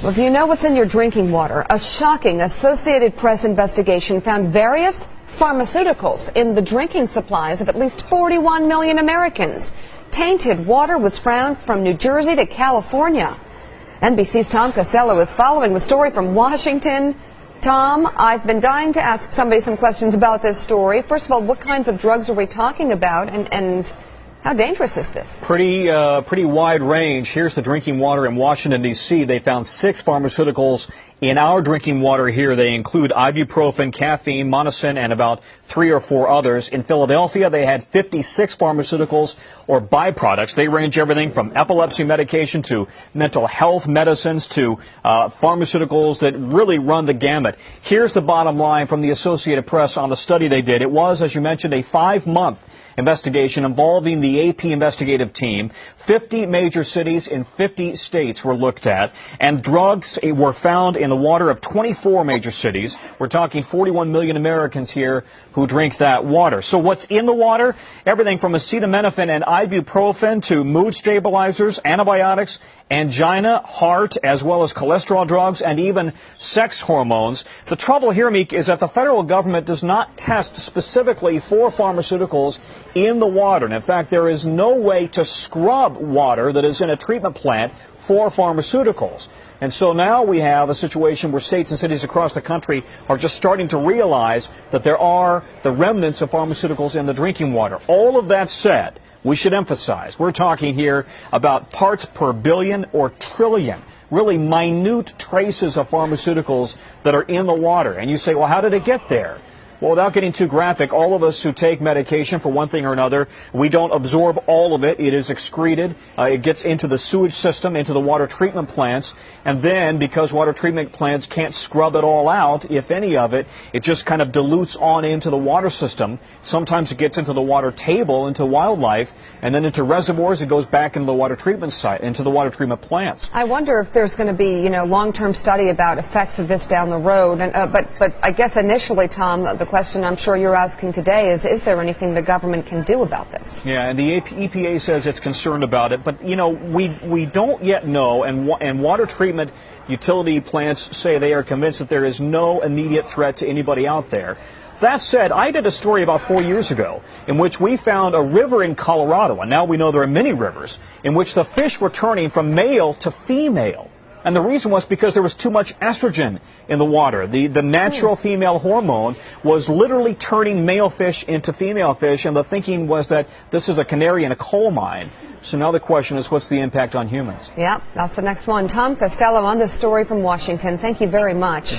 Well, do you know what's in your drinking water? A shocking Associated Press investigation found various pharmaceuticals in the drinking supplies of at least 41 million Americans. Tainted water was found from New Jersey to California. NBC's Tom Costello is following the story from Washington. Tom, I've been dying to ask somebody some questions about this story. First of all, what kinds of drugs are we talking about, and how dangerous is this? Pretty wide range. Here's the drinking water in Washington, D.C. They found 6 pharmaceuticals in our drinking water here. They include ibuprofen, caffeine, monocin, and about 3 or 4 others. In Philadelphia, they had 56 pharmaceuticals or byproducts. They range everything from epilepsy medication to mental health medicines to pharmaceuticals that really run the gamut. Here's the bottom line from the Associated Press on the study they did. It was, as you mentioned, a 5-month investigation involving the AP investigative team. 50 major cities in 50 states were looked at, and drugs were found in the water of 24 major cities. We're talking 41 million Americans here who drink that water. So what's in the water? Everything from acetaminophen and ibuprofen to mood stabilizers, antibiotics, angina, heart, as well as cholesterol drugs, and even sex hormones. The trouble here, Meek, is that the federal government does not test specifically for pharmaceuticals in the water. And in fact, there is no way to scrub water that is in a treatment plant for pharmaceuticals. And so now we have a situation where states and cities across the country are just starting to realize that there are the remnants of pharmaceuticals in the drinking water. All of that said, we should emphasize, we're talking here about parts per billion or trillion, really minute traces of pharmaceuticals that are in the water. And you say, well, how did it get there? Well, without getting too graphic, all of us who take medication for one thing or another, we don't absorb all of it. It is excreted. It gets into the sewage system, into the water treatment plants. And then, because water treatment plants can't scrub it all out, if any of it, it just kind of dilutes on into the water system. Sometimes it gets into the water table, into wildlife, and then into reservoirs. It goes back into the water treatment site, into the water treatment plants. I wonder if there's going to be, long-term study about effects of this down the road. And, but I guess initially, Tom, the question I'm sure you're asking today is there anything the government can do about this? Yeah, and the EPA says it's concerned about it, but we don't yet know, and water treatment utility plants say they are convinced that there is no immediate threat to anybody out there. That said, I did a story about 4 years ago in which we found a river in Colorado, and now we know there are many rivers, in which the fish were turning from male to female. And the reason was because there was too much estrogen in the water. The natural female hormone was literally turning male fish into female fish, and the thinking was that this is a canary in a coal mine. So now the question is, what's the impact on humans? Yeah, that's the next one. Tom Costello on this story from Washington. Thank you very much.